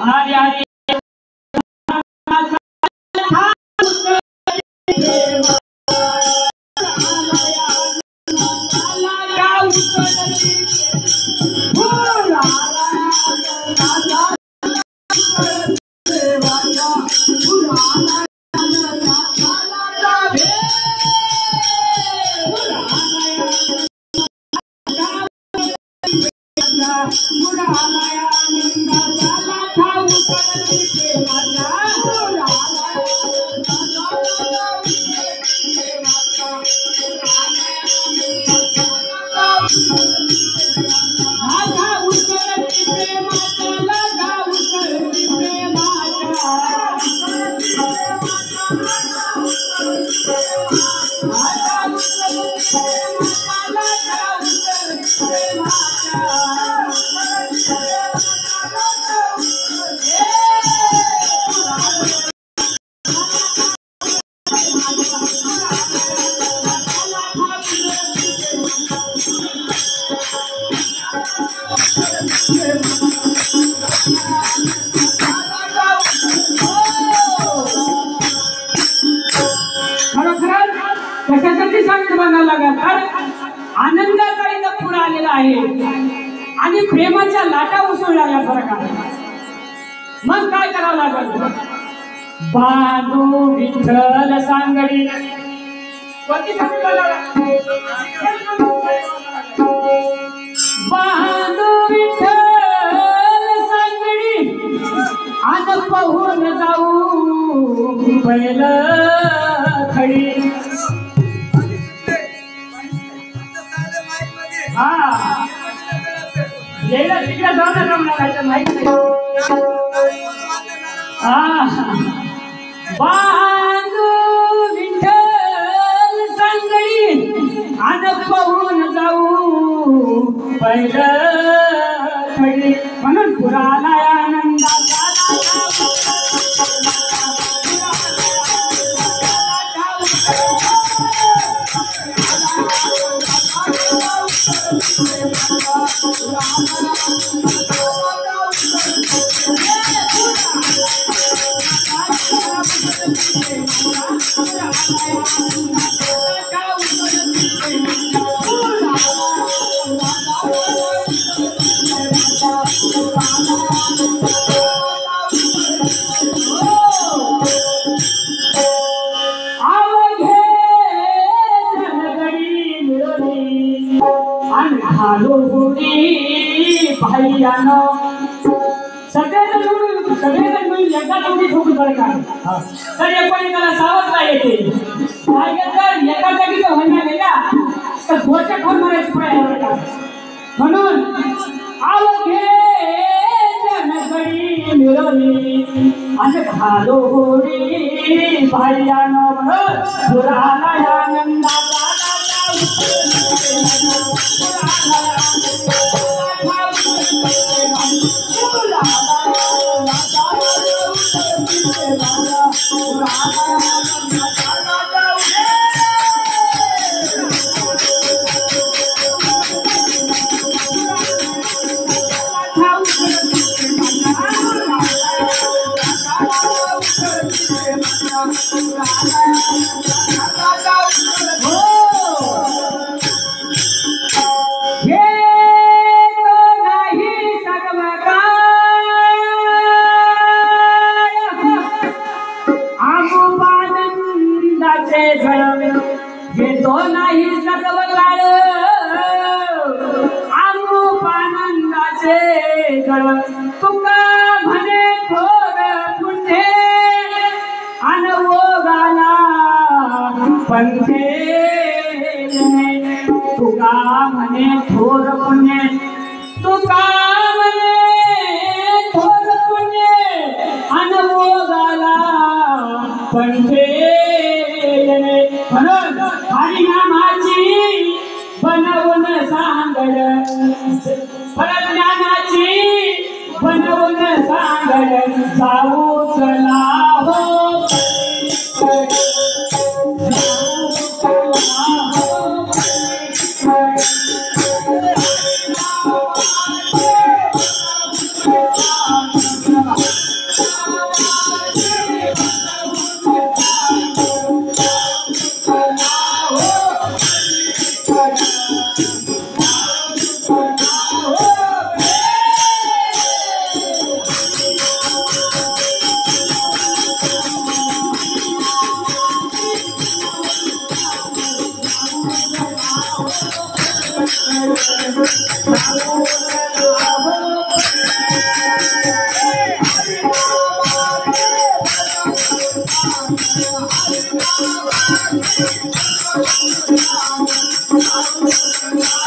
हरे हरे आनंदाचा इथं पूर आलेला आहे आणि प्रेमाच्या लाटा उसळल्या फरक आहे। मग काय करावं लागेल? बांधू विठ्ठल सांगडी कोणती बांधू विठ्ठल सांगडी आज पाहून जाऊ बैल खडी। यायला तिकडे जाऊ नका म्हणायचं माहिती बांधू विठ्ठल सांगडी आज पाहून जाऊ बैल खडी। म्हणून पुराला आनंदाचा सगळेजण मिळून एका जोडी ठोकून बरं का तर एकाला सावधला येते तर एका जागी तो हल्ला गेला तर घोच्या खाऊन मारायची पाय। म्हणून आवघे जनगडी मिळवली आणि घालो होडी भाईयानं पुराला आनंदाचा घेतो नाही सर्व काळ आनंदाचे गळ तुका म्हणे थोर पुण्य अनवोगाला पंथे तुका म्हणे थोर पुण्य तुका म्हणे थोर पुण्य अनवोगाला पंथे। म्हणून हरिनामाची बनवून सांगड परज्ञानाची बनवून सांगड जाऊ चला हो Thank you.